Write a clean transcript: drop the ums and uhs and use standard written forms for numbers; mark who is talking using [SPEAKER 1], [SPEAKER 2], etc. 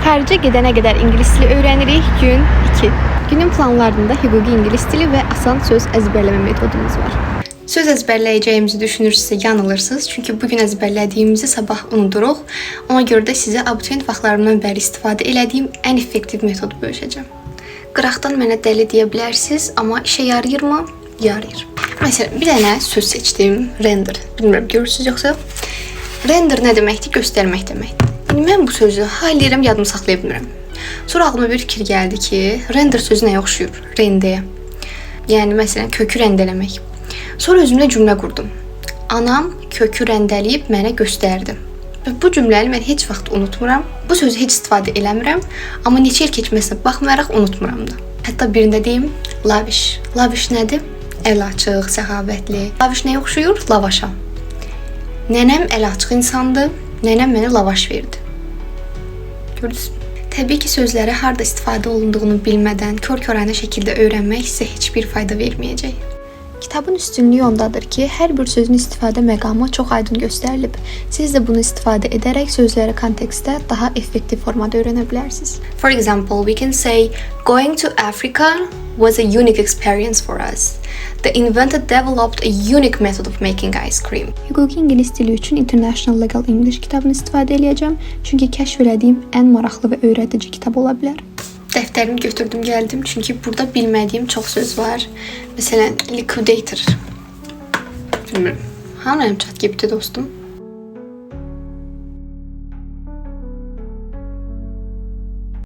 [SPEAKER 1] Xaricə gedənə qədər ingilis dili öyrənirik. Gün 2. Günün planlarında hüquqi ingilis dili və asan söz əzbərləmə metodumuz var. Söz əzbərləyəcəyimizi düşünürsünüzsə yanılırsınız. Çünki bugün əzbərlədiyimizi sabah unuduruq. Ona görə də sizə abituriyent vaxtlarımdan bəri istifadə elədiyim ən effektiv metodu bölüşəcəm. Qıraqdan mənə dəli deyə bilərsiniz, amma işə yarayırmı? Yarayır. Məsələn, bir dənə söz seçdim. Render. Bilmirəm, görürsünüz yoxsa? Render nə deməkdir? Göstərmək deməkdir. Mən bu sözü hallayıram, yadımı saxlaya bilmirəm. Sonra ağlıma bir fikir gəldi ki, render sözü nəyə oxşuyur? Rendeyə. Yəni, məsələn, kökü rəndələmək. Sonra özümlə cümlə qurdum. Anam kökü rəndələyib mənə göstərdi. Və bu cümləni mən heç vaxt unutmuram. Bu sözü heç istifadə eləmirəm. Amma neçə il keçməsinə baxmayaraq unutmuram da. Hətta birində deyim, lavish. Lavish nədir? Əl açıq, səxavətli. Lavish nəyə oxşuyur? Lavaşa. Nənəm əl açıq insandır. Nənəm mənə lavaş verdi. Gördünüz mü? Təbii ki, sözləri harda istifadə olunduğunu bilmədən, kör-körənə şəkildə öyrənmək sizə heç bir fayda verməyəcək. Kitabın üstünlüyü ondadır ki, hər bir sözün istifadə məqamı çox aydın göstərilib. Siz də bunu istifadə edərək sözləri kontekstdə daha effektiv formada öyrənə bilərsiniz. For example, we can say, going to Africa was a unique experience for us. The inventor developed a unique method of making ice cream. Hüquqi ingilis dili üçün International Legal English kitabını istifadə edəcəm, çünki kəşf elədiyim ən maraqlı və öyrədici kitab ola bilər. Dəftərimi götürdüm, gəldim, çünki burada bilmədiyim çox söz var. Məsələn, liquidator. Bilmirəm. Hanı mənim ChatGPT dostum?